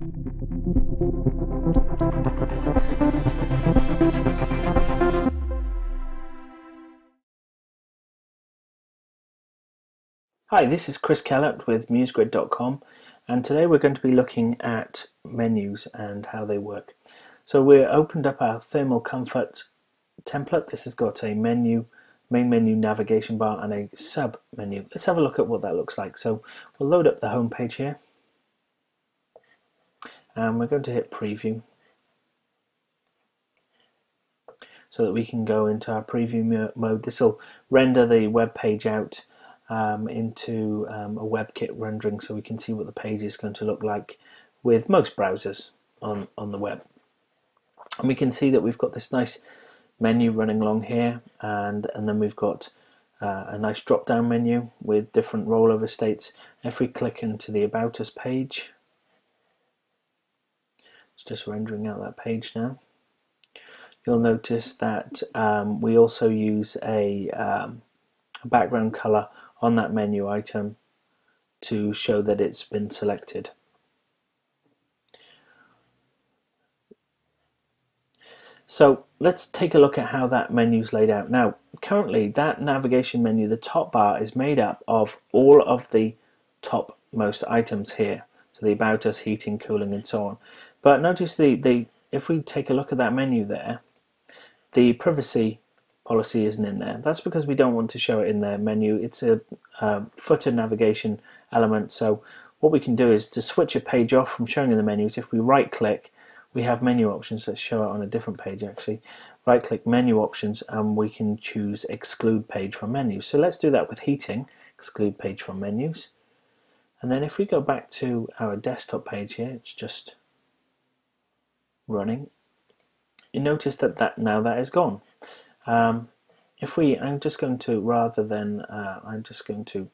Hi, this is Chris Kellett with MuseGrid.com, and today we're going to be looking at menus and how they work. So we opened up our Thermal Comfort template. This has got a menu, main menu, navigation bar, and a sub menu. Let's have a look at what that looks like. So we'll load up the home page here, and we're going to hit preview so that we can go into our preview mode. This will render the web page out into a WebKit rendering, so we can see what the page is going to look like with most browsers on the web. And we can see that we've got this nice menu running along here, and then we've got a nice drop down menu with different rollover states. If we click into the About Us page, it's just rendering out that page now. You'll notice that we also use a background color on that menu item to show that it's been selected. So let's take a look at how that menu is laid out. Now, currently that navigation menu, the top bar, is made up of all of the topmost items here. So the About Us, heating, cooling, and so on. But notice if we take a look at that menu there, the privacy policy isn't in there. That's because we don't want to show it in the menu. It's a footer navigation element. So what we can do is to switch a page off from showing in the menus. If we right click, we have menu options that show it on a different page actually. Right click menu options, and we can choose exclude page from menus. So let's do that with heating, exclude page from menus. And then if we go back to our desktop page here, it's just running. You notice that now that is gone. I'm just going to, rather than, I'm just going to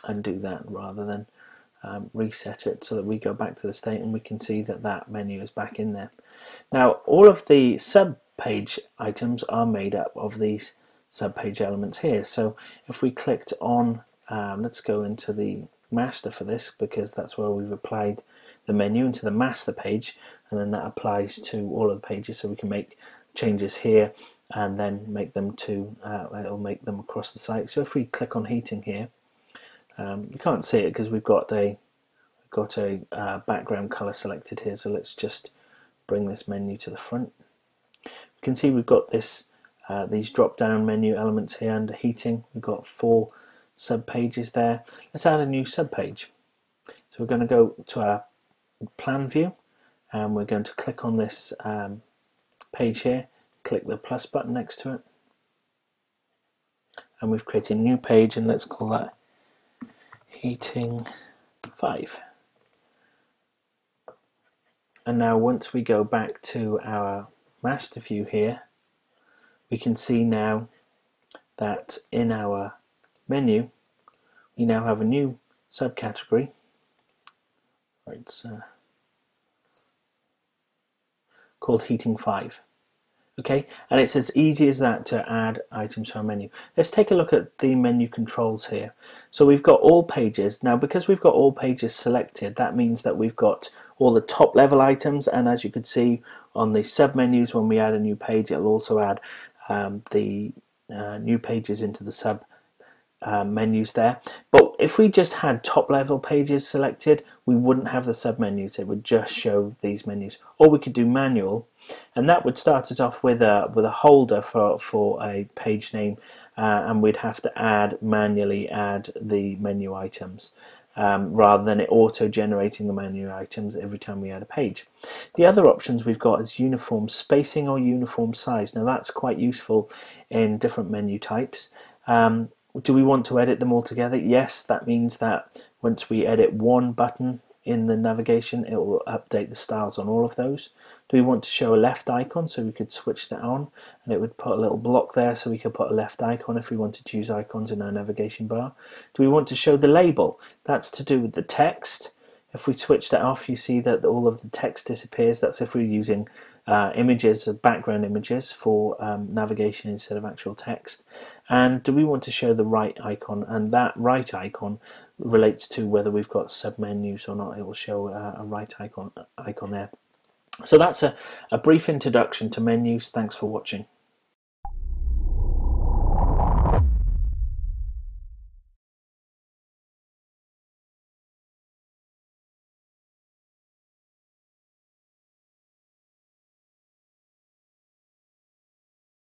undo that rather than reset it, so that we go back to the state and we can see that that menu is back in there. Now, all of the sub-page items are made up of these sub-page elements here. So if we clicked on, let's go into the master for this, because that's where we've applied the menu into the master page, and then that applies to all of the pages, so we can make changes here and then make them to it'll make them across the site. So if we click on heating here, you can't see it because we've got a background color selected here. So let's just bring this menu to the front. You can see we've got this these drop down menu elements here under heating. We've got 4 sub pages there. Let's add a new sub page. So we're going to go to our plan view, and we're going to click on this page here, click the plus button next to it, and we've created a new page, and let's call that heating 5. And now once we go back to our master view here, we can see now that in our menu we now have a new subcategory. It's called heating 5. Okay, and it's as easy as that to add items to our menu. Let's take a look at the menu controls here. So we've got all pages. Now, because we've got all pages selected, that means that we've got all the top level items, and as you can see on the sub menus, when we add a new page, it'll also add the new pages into the sub menus there. But if we just had top level pages selected, we wouldn't have the sub menus. It would just show these menus. Or we could do manual, and that would start us off with a holder for a page name, and we'd have to manually add the menu items, rather than it auto generating the menu items every time we add a page. The other options we've got is uniform spacing or uniform size. Now that's quite useful in different menu types. Do we want to edit them all together? Yes, that means that once we edit one button in the navigation, it will update the styles on all of those. Do we want to show a left icon? So we could switch that on, and it would put a little block there, so we could put a left icon if we wanted to use icons in our navigation bar. Do we want to show the label? That's to do with the text. If we switch that off, you see that all of the text disappears. That's if we're using images, background images for navigation instead of actual text. And do we want to show the right icon? And that right icon relates to whether we've got submenus or not. It will show a right icon there. So that's a brief introduction to menus. Thanks for watching.